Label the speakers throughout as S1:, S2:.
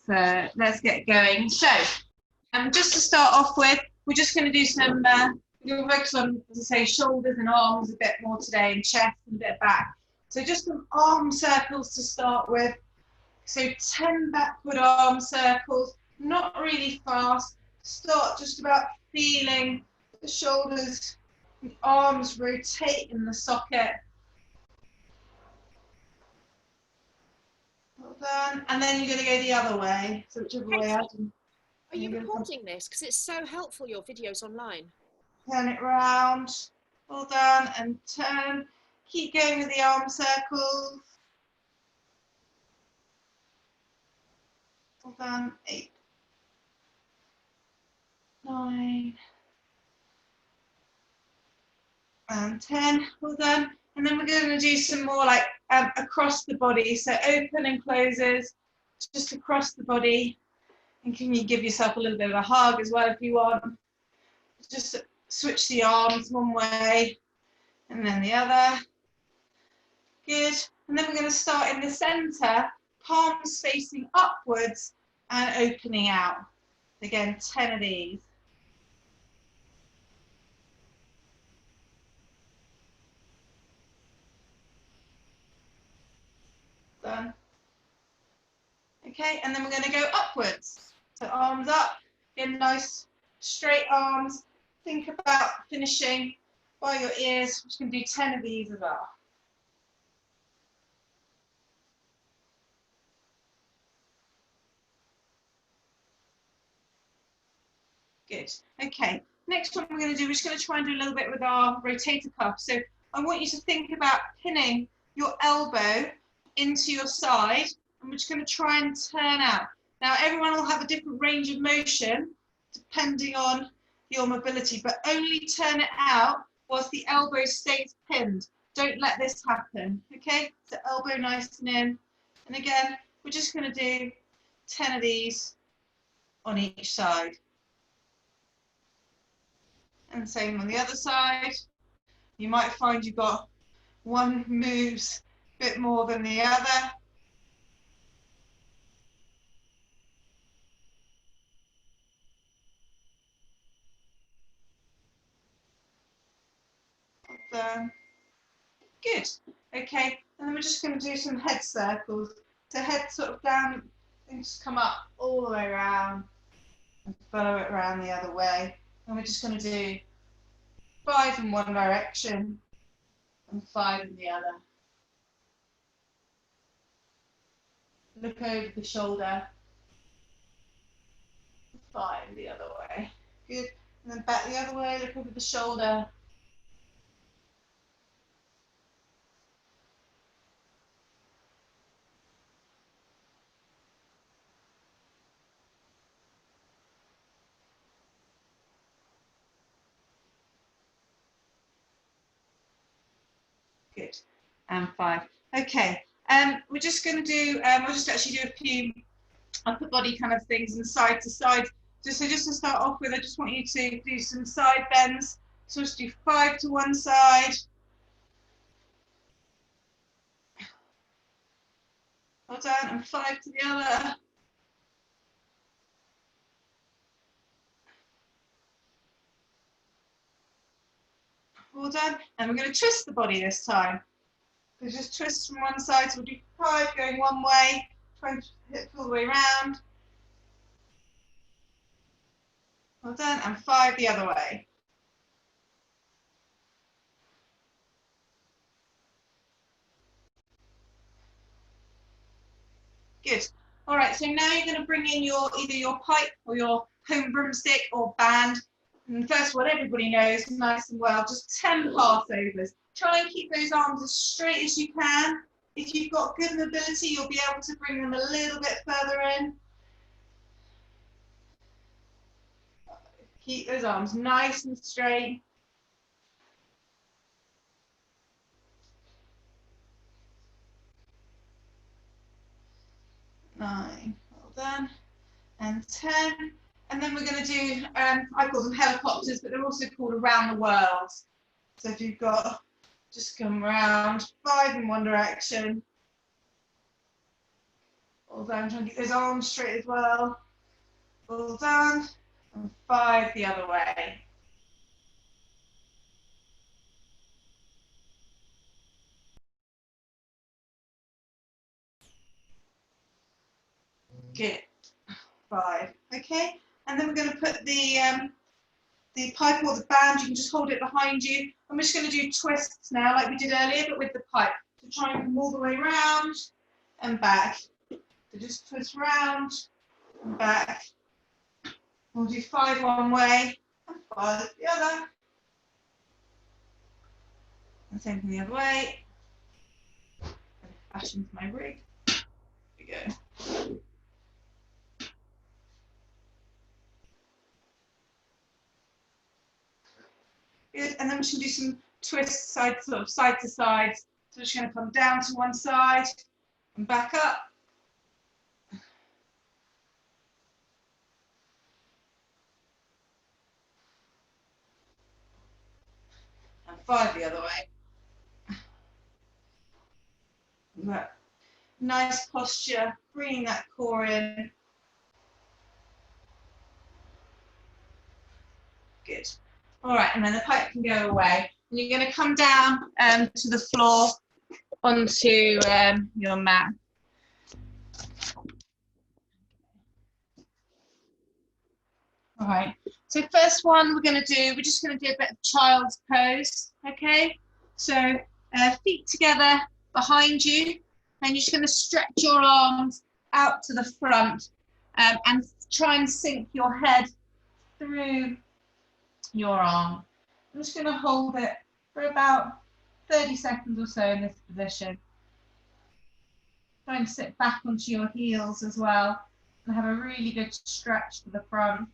S1: Let's get going. So, just to start off with, we're just going to do some. We'll focus on, as I say, shoulders and arms a bit more today, and chest and a bit of back. So just some arm circles to start with. So 10 backward arm circles, not really fast. Start just about feeling the shoulders, the arms rotate in the socket. Well done. And then you're going to go the other way. So whichever way out.
S2: Are you recording this? Because it's so helpful, your videos online.
S1: Turn it round. Well done. And turn. Keep going with the arm circles. Well done. 8, 9, and 10. Well done. And then we're going to do some more like across the body. So open and closes, just across the body. And can you give yourself a little bit of a hug as well if you want? Just switch the arms one way and then the other. Good. And then we're going to start in the center, palms facing upwards and opening out. Again, 10 of these. Done. Okay, and then we're going to go upwards. So arms up, again, nice straight arms. Think about finishing by your ears. We're just going to do 10 of these as well. Good. Okay, next one we're going to do, we're just going to try and do a little bit with our rotator cuff. So I want you to think about pinning your elbow into your side, and we're just going to try and turn out. Now, everyone will have a different range of motion depending on your mobility, but only turn it out whilst the elbow stays pinned. Don't let this happen, okay? So elbow nice and in. And again, we're just going to do 10 of these on each side. And same on the other side. You might find you've got one moves a bit more than the other. Good. Okay, and then we're just going to do some head circles. So head sort of down and just come up all the way around and follow it around the other way. And we're just going to do 5 in one direction and 5 in the other. Look over the shoulder. 5 the other way. Good. And then back the other way, look over the shoulder. Good. And 5. Okay. We're just going to do, I'll just actually do a few upper body kind of things and side to side. So just to start off with, I just want you to do some side bends. So just do 5 to one side. Well done. And 5 to the other. Well done. And we're going to twist the body this time. So just twist from one side. So we'll do 5 going one way, trying to hit all the way around. Well done. And 5 the other way. Good. All right. So now you're going to bring in your either your pipe or your home broomstick or band. And first of all, everybody knows nice and well, just 10 passovers. Try and keep those arms as straight as you can. If you've got good mobility, you'll be able to bring them a little bit further in. Keep those arms nice and straight. Nine, well done. And 10. And then we're going to do, I call them helicopters, but they're also called around the world. So if you've got, just come around, 5 in one direction. Pull down, try and get those arms straight as well. Pull down, and 5 the other way. Good. 5. Okay, and then we're going to put the pipe or the band. You can just hold it behind you. I'm just going to do twists now, like we did earlier, but with the pipe. So try and come all the way round and back. So just twist round and back. We'll do 5 one way and 5 the other. And same thing the other way. Bash into my rig. There we go. Good, and then we're just going to do some twists, side to side. So we're just going to come down to one side and back up. And 5 the other way. Right. Nice posture, bringing that core in. Good. All right, and then the pipe can go away. And you're going to come down to the floor onto your mat. All right, so first one we're just going to do a bit of child's pose, okay? So feet together behind you, and you're just going to stretch your arms out to the front and try and sink your head through your arm. I'm just going to hold it for about 30 seconds or so in this position. Try and sit back onto your heels as well and have a really good stretch to the front.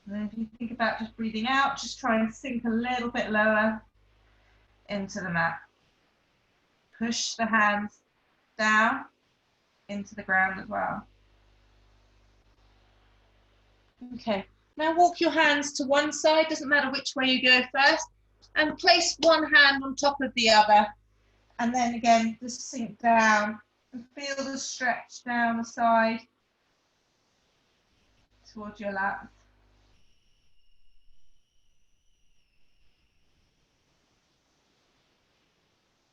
S1: And then if you think about just breathing out, just try and sink a little bit lower into the mat. Push the hands down into the ground as well. Okay, now walk your hands to one side, doesn't matter which way you go first, and place one hand on top of the other. And then again, just sink down and feel the stretch down the side towards your lats.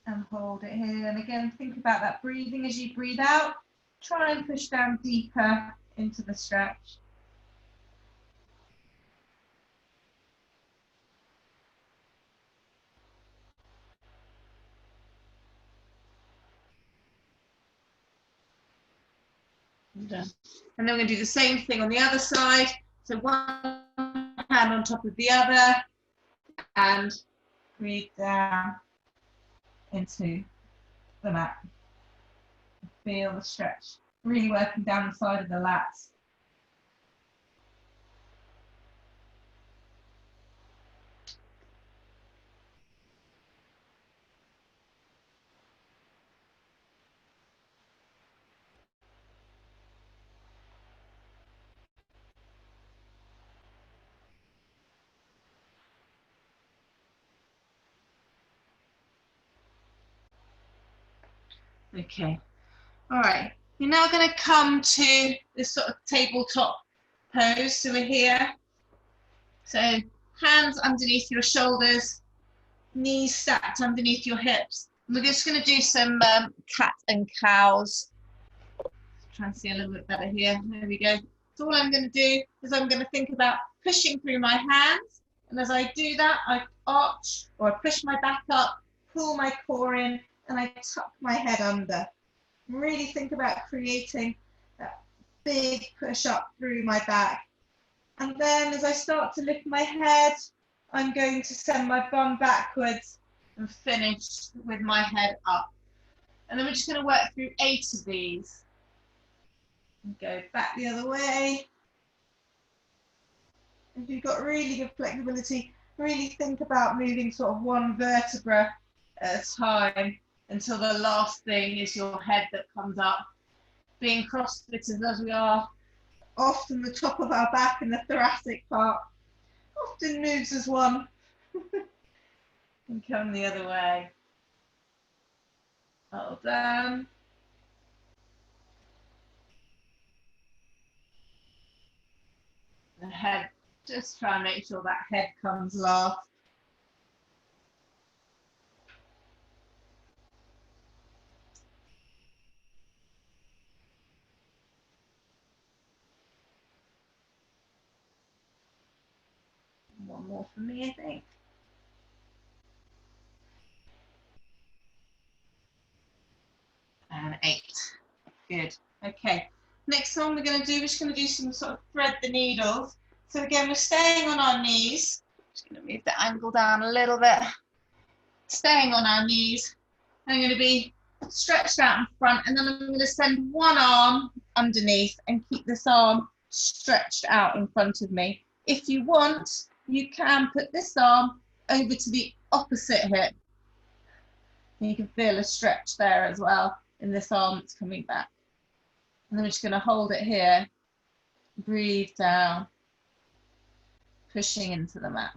S1: And hold it here. And again, think about that breathing as you breathe out. Try and push down deeper into the stretch. And then we're going to do the same thing on the other side. So one hand on top of the other and breathe down into the mat. Feel the stretch, really working down the side of the lats. Okay, all right. You're now going to come to this sort of tabletop pose. So we're here. So hands underneath your shoulders, knees stacked underneath your hips. And we're just going to do some cat and cows. Try and see a little bit better here. There we go. So all I'm going to do is I'm going to think about pushing through my hands. And as I do that, I arch or I push my back up, pull my core in, and I tuck my head under. Really think about creating that big push up through my back. And then as I start to lift my head, I'm going to send my bum backwards and finish with my head up. And then we're just going to work through 8 of these. And go back the other way. If you've got really good flexibility, really think about moving sort of one vertebra at a time until the last thing is your head that comes up. Being CrossFitters as we are, often the top of our back and the thoracic part often moves as one and come the other way. Well done. The head, just try and make sure that head comes last. One more for me, I think. And 8. Good. Okay. Next one we're going to do, we're just going to do some sort of thread the needles. So again, we're staying on our knees. Just going to move the angle down a little bit. Staying on our knees. I'm going to be stretched out in front, and then I'm going to send one arm underneath and keep this arm stretched out in front of me. If you want, you can put this arm over to the opposite hip. You can feel a stretch there as well in this arm that's coming back. And then we're just going to hold it here, breathe down, pushing into the mat.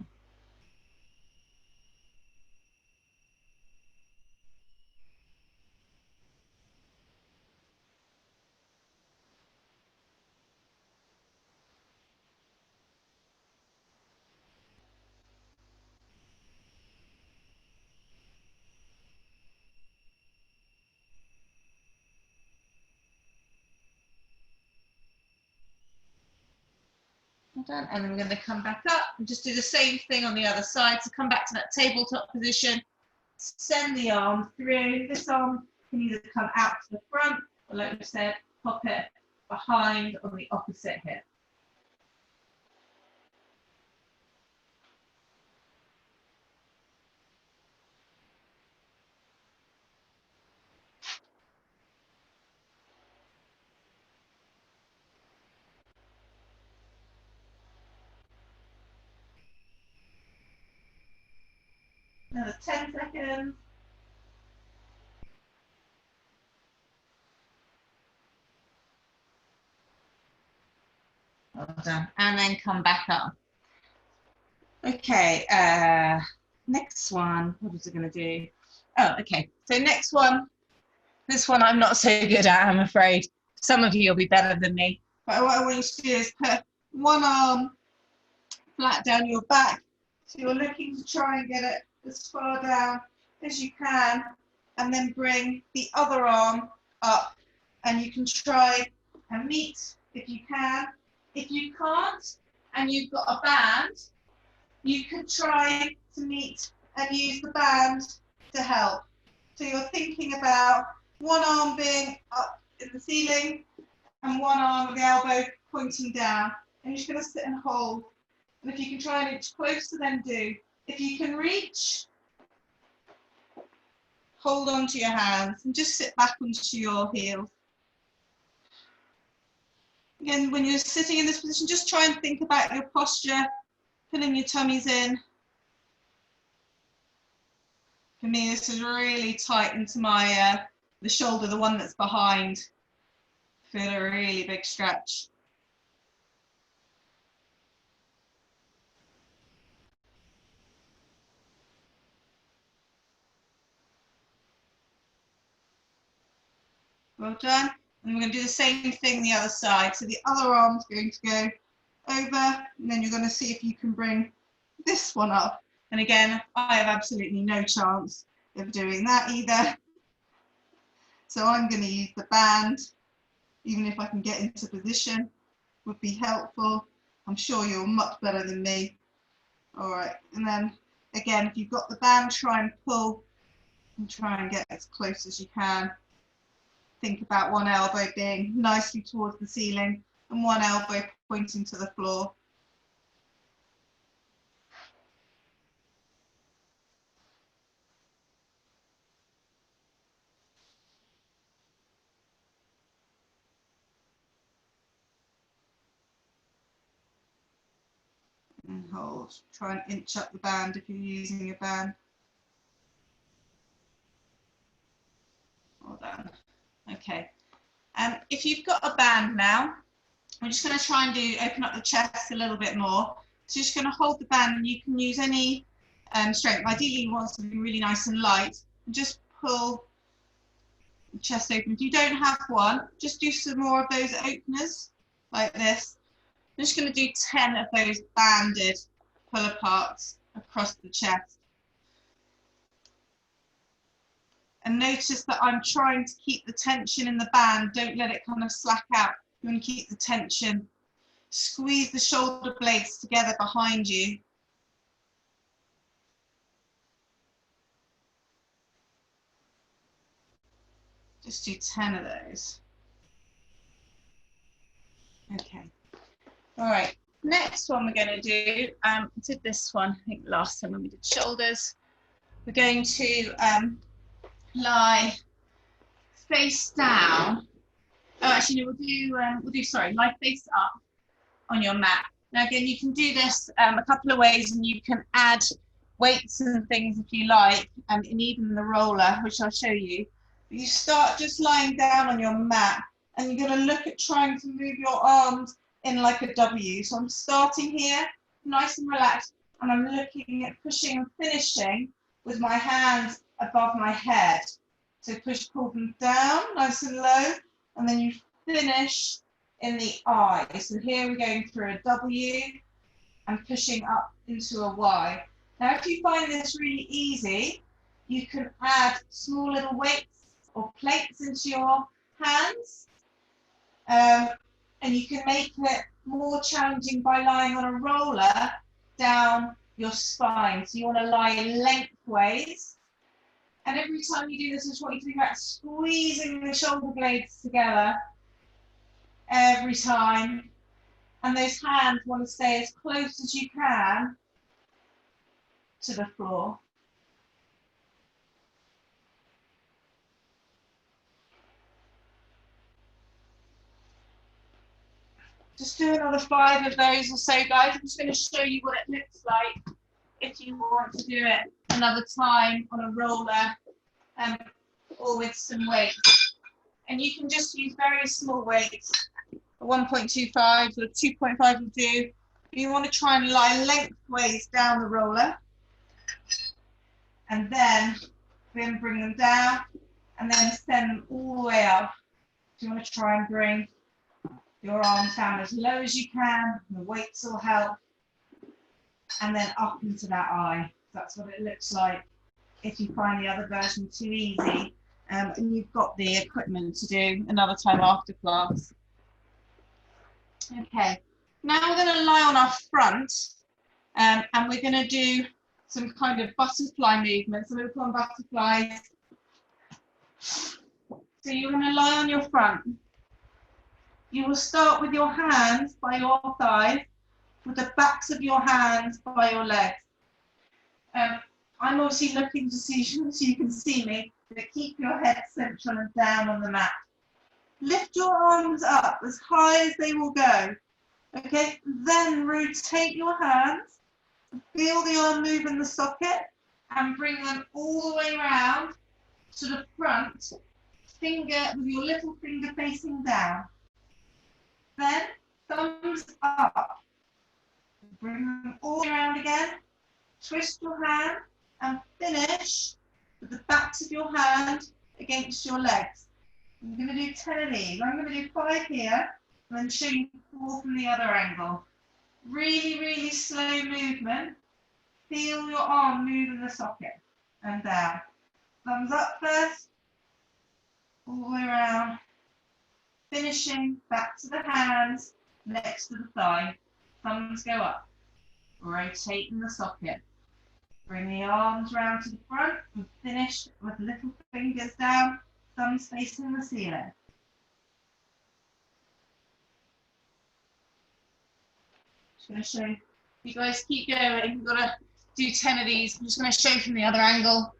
S1: Done. And then we're going to come back up and just do the same thing on the other side. So come back to that tabletop position, send the arm through. This arm can either come out to the front, or like we said, pop it behind on the opposite hip. Another 10 seconds. Well done. And then come back up. Okay, next one, what is it going to do? Oh, okay, so next one, this one I'm not so good at, I'm afraid. Some of you will be better than me. But what I want you to do is put one arm flat down your back. So you're looking to try and get it as far down as you can, and then bring the other arm up. And you can try and meet if you can. If you can't, and you've got a band, you could try to meet and use the band to help. So you're thinking about one arm being up in the ceiling and one arm with the elbow pointing down. And you're just going to sit and hold. And if you can try and inch closer, then do. If you can reach, hold on to your hands and just sit back onto your heels. Again, when you're sitting in this position, just try and think about your posture, pulling your tummies in. For me, this is really tight into my the shoulder, the one that's behind. Feel a really big stretch. Well done. And we're going to do the same thing the other side. So the other arm's going to go over, and then you're going to see if you can bring this one up. And again, I have absolutely no chance of doing that either. So I'm going to use the band, even if I can get into position, would be helpful. I'm sure you're much better than me. All right, and then again, if you've got the band, try and pull and try and get as close as you can. Think about one elbow being nicely towards the ceiling and one elbow pointing to the floor. And hold. Try and inch up the band if you're using a band. Well done. Okay. If you've got a band now, we're just going to try and open up the chest a little bit more. So you're just going to hold the band, and you can use any strength. Ideally, you want something really nice and light. And just pull the chest open. If you don't have one, just do some more of those openers like this. I'm just going to do 10 of those banded pull aparts across the chest. And notice that I'm trying to keep the tension in the band. Don't let it kind of slack out. You want to keep the tension. Squeeze the shoulder blades together behind you. Just do 10 of those. Okay. All right. Next one we're going to do, I did this one, I think last time when we did shoulders. We're going to lie face down. Oh, actually, no, lie face up on your mat. Now, again, you can do this a couple of ways, and you can add weights and things if you like, and even the roller, which I'll show you. But you start just lying down on your mat, and you're going to look at trying to move your arms in like a W. So I'm starting here, nice and relaxed, and I'm looking at pushing and finishing with my hands above my head. So push, pull them down, nice and low, and then you finish in the I. So here we're going through a W and pushing up into a Y. Now, if you find this really easy, you can add small little weights or plates into your hands. And you can make it more challenging by lying on a roller down your spine. So you want to lie lengthways. And every time you do this, I just want you to think about squeezing the shoulder blades together every time. And those hands want to stay as close as you can to the floor. Just do another 5 of those or so, guys. I'm just going to show you what it looks like if you want to do it another time on a roller or with some weights. And you can just use very small weights. 1.25 or 2.5 will do. You want to try and lie lengthways down the roller. And then bring them down and then send them all the way up. So you want to try and bring your arms down as low as you can. The weights will help. And then up into that I. That's what it looks like if you find the other version too easy. And you've got the equipment to do another time after class. Okay, now we're going to lie on our front and we're going to do some kind of butterfly movements. So we'll put on butterflies. So you're going to lie on your front. You will start with your hands by your thighs, with the backs of your hands by your legs. I'm obviously looking to see so you can see me, but keep your head central and down on the mat. Lift your arms up as high as they will go. Okay, then rotate your hands, feel the arm move in the socket, and bring them all the way around to the front, finger with your little finger facing down. Then thumbs up. Bring them all the way around again. Twist your hand and finish with the backs of your hand against your legs. I'm going to do 10 of these. I'm going to do 5 here and then show you 4 from the other angle. Really, really slow movement. Feel your arm move in the socket and down. Thumbs up first, all the way around. Finishing back to the hands, next to the thigh. Thumbs go up. Rotating the socket. Bring the arms round to the front and finish with little fingers down, thumbs facing the ceiling. Just going to show you guys, keep going. You've got to do 10 of these. I'm just going to show from the other angle.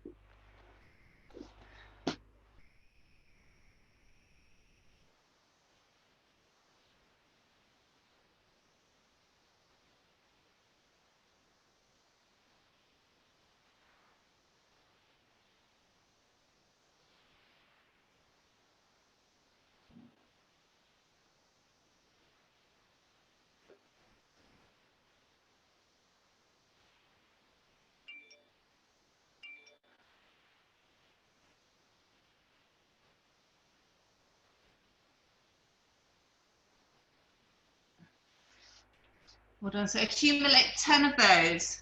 S1: Well done. So accumulate 10 of those.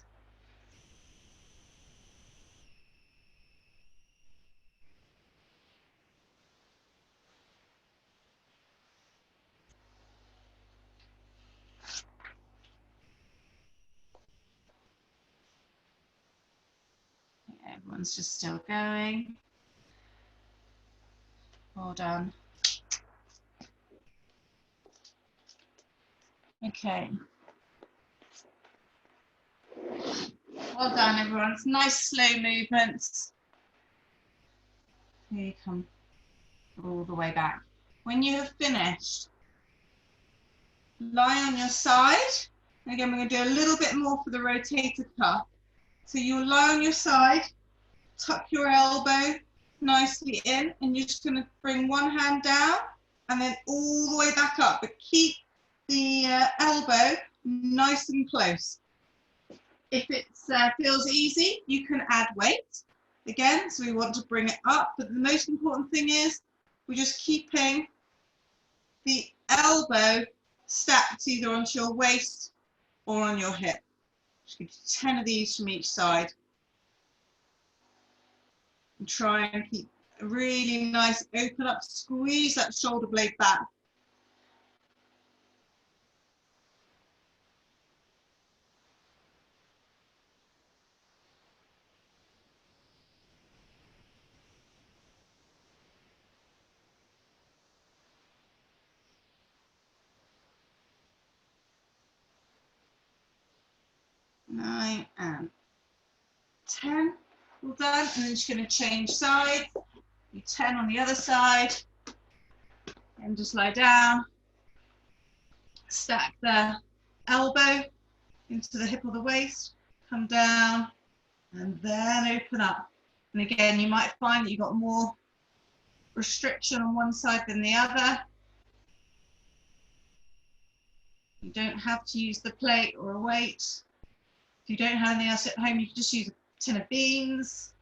S1: Everyone's just still going. Well done. Okay. Well done, everyone. It's nice, slow movements. Here you come all the way back. When you have finished, lie on your side. Again, we're going to do a little bit more for the rotator cuff. So you'll lie on your side, tuck your elbow nicely in, and you're just going to bring one hand down and then all the way back up. But keep the elbow nice and close. If it feels easy, you can add weight. Again, so we want to bring it up, but the most important thing is we're just keeping the elbow stacked either onto your waist or on your hip. Just give you 10 of these from each side. And try and keep a really nice open up, squeeze that shoulder blade back. Nine and 10. All done. And then just going to change sides. Do 10 on the other side. And just lie down. Stack the elbow into the hip or the waist. Come down. And then open up. And again, you might find that you've got more restriction on one side than the other. You don't have to use the plate or a weight. If you don't have anything else at home, you can just use a tin of beans.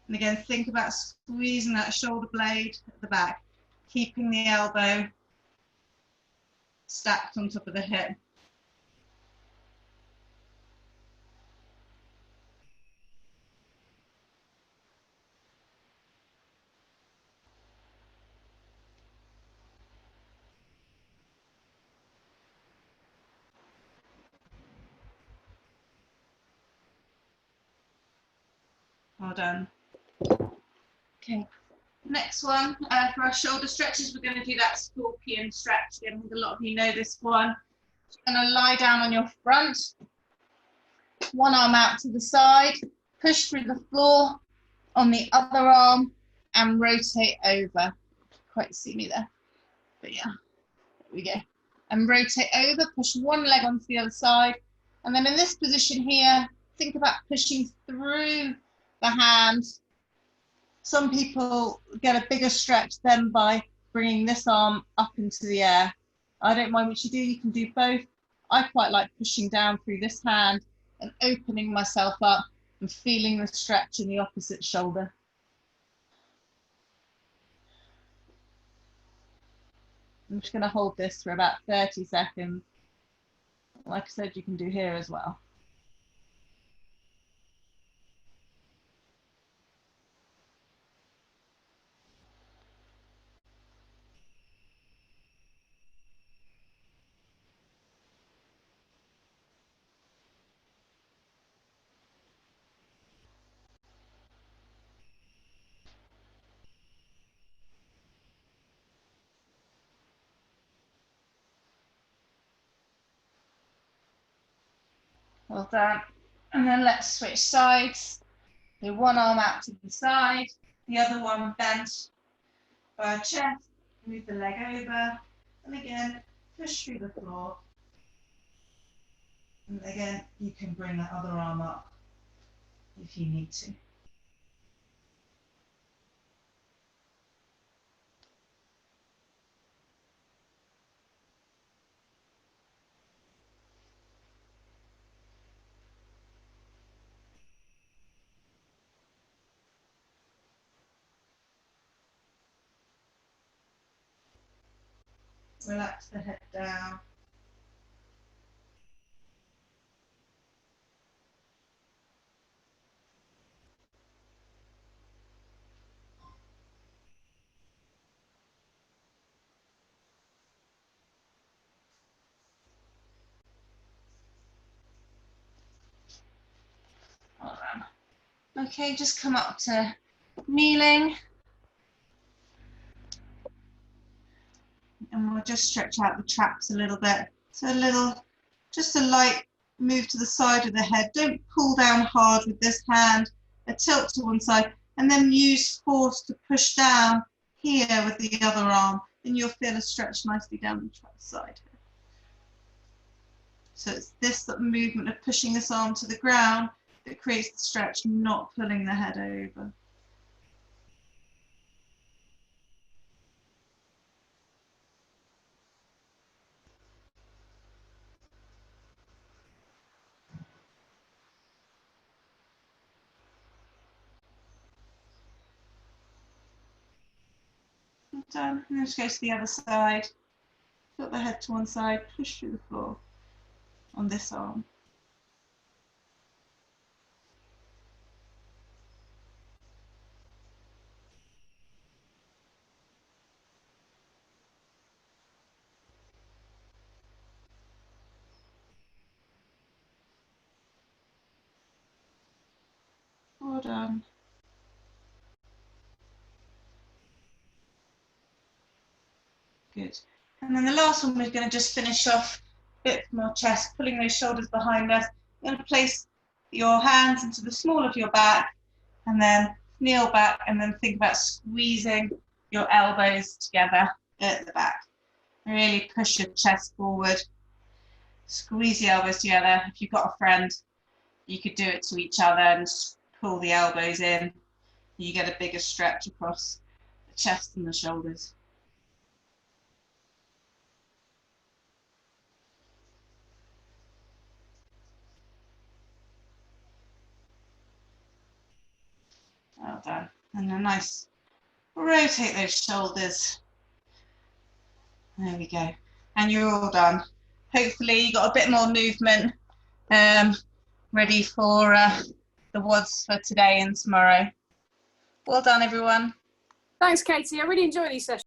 S1: And again, think about squeezing that shoulder blade at the back, keeping the elbow stacked on top of the hip. Well done. Okay, next one for our shoulder stretches, we're going to do that scorpion stretch. Again, I think a lot of you know this one. You're going to lie down on your front, one arm out to the side, push through the floor on the other arm and rotate over. Quite see me there, but yeah, there we go. And rotate over, push one leg onto the other side. And then in this position here, think about pushing through the hand. Some people get a bigger stretch then by bringing this arm up into the air. I don't mind what you do, you can do both. I quite like pushing down through this hand and opening myself up and feeling the stretch in the opposite shoulder. I'm just going to hold this for about 30 seconds. Like I said, you can do here as well. Well done. And then let's switch sides. So one arm out to the side, the other one bent by our chest. Move the leg over. And again, push through the floor. And again, you can bring that other arm up if you need to. Relax the head down. Okay, just come up to kneeling. And we'll just stretch out the traps a little bit. So just a light move to the side of the head. Don't pull down hard with this hand, a tilt to one side, and then use force to push down here with the other arm. And you'll feel a stretch nicely down the trap side. So it's this movement of pushing this arm to the ground that creates the stretch, not pulling the head over. Done. And then just go to the other side. Put the head to one side, push through the floor on this arm. Well done. Good. And then the last one, we're going to just finish off a bit more chest, pulling those shoulders behind us. You're going to place your hands into the small of your back and then kneel back and then think about squeezing your elbows together at the back. Really push your chest forward. Squeeze the elbows together. If you've got a friend, you could do it to each other and pull the elbows in. You get a bigger stretch across the chest and the shoulders. Well done. And a nice rotate those shoulders. There we go. And you're all done. Hopefully you got a bit more movement ready for the WODs for today and tomorrow. Well done, everyone.
S2: Thanks, Katie. I really enjoy these sessions.